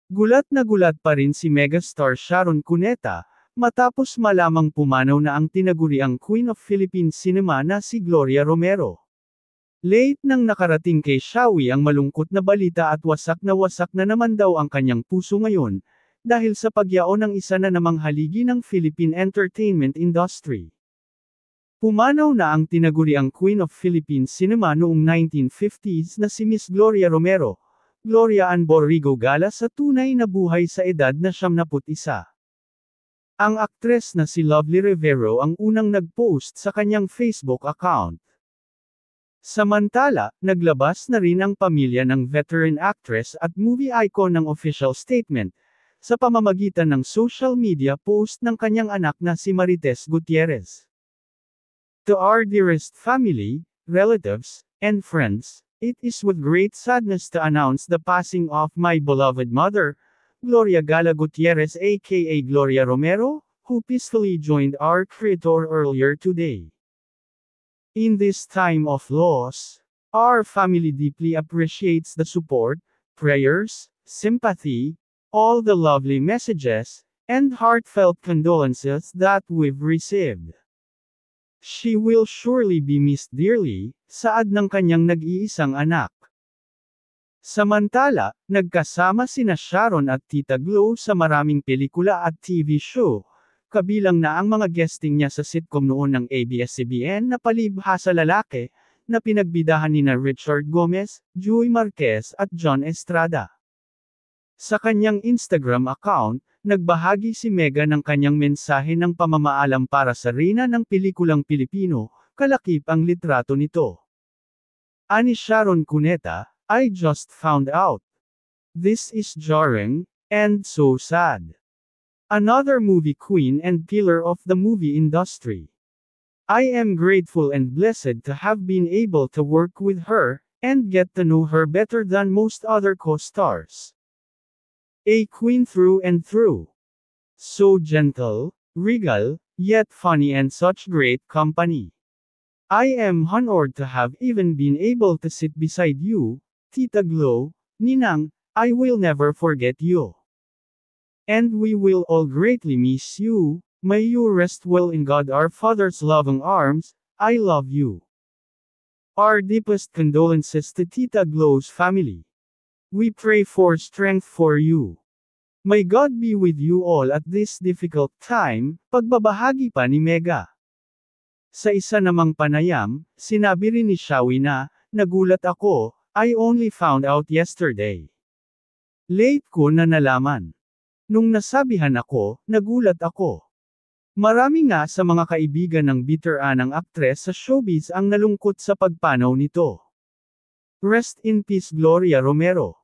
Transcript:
Gulat na gulat pa rin si megastar Sharon Cuneta, matapos malamang pumanaw na ang tinaguriang Queen of Philippine Cinema na si Gloria Romero. Late nang nakarating kay Shawi ang malungkot na balita at wasak na naman daw ang kanyang puso ngayon, dahil sa pagyaon ng isa na namang haligi ng Philippine entertainment industry. Pumanaw na ang tinaguriang Queen of Philippine Cinema noong 1950s na si Miss Gloria Romero, Gloria Ann Borrigo Gala sa tunay na buhay sa edad na 71. Ang aktres na si Lovely Rivero ang unang nag-post sa kanyang Facebook account. Samantala, naglabas na rin ang pamilya ng veteran actress at movie icon ng official statement, sa pamamagitan ng social media post ng kanyang anak na si Marites Gutierrez. To our dearest family, relatives, and friends, it is with great sadness to announce the passing of my beloved mother, Gloria Gala Gutierrez aka Gloria Romero, who peacefully joined our Creator earlier today. In this time of loss, our family deeply appreciates the support, prayers, sympathy, all the lovely messages, and heartfelt condolences that we've received. She will surely be missed dearly, saad ng kanyang nag-iisang anak. Samantala, nagkasama sina Sharon at Tita Glo sa maraming pelikula at TV show, kabilang na ang mga guesting niya sa sitcom noon ng ABS-CBN na Palibhasa Lalaki, na pinagbidahan nina Richard Gomez, Joey Marquez at John Estrada. Sa kanyang Instagram account, nagbahagi si Mega ng kanyang mensahe ng pamamaalam para sa reyna ng pelikulang Pilipino, kalakip ang litrato nito. Ani Sharon Cuneta, I just found out. This is jarring, and so sad. Another movie queen and pillar of the movie industry. I am grateful and blessed to have been able to work with her, and get to know her better than most other co-stars. A queen through and through. So gentle, regal, yet funny and such great company. I am honored to have even been able to sit beside you, Tita Glo, Ninang, I will never forget you. And we will all greatly miss you, may you rest well in God our Father's loving arms, I love you. Our deepest condolences to Tita Glo's family. We pray for strength for you. May God be with you all at this difficult time, pagbabahagi pa ni Mega. Sa isa namang panayam, sinabi rin ni Shawi na, nagulat ako, I only found out yesterday. Late ko na nalaman. Nung nasabihan ako, nagulat ako. Marami nga sa mga kaibigan ng biteranang aktres sa showbiz ang nalungkot sa pagpanaw nito. Rest in peace Gloria Romero.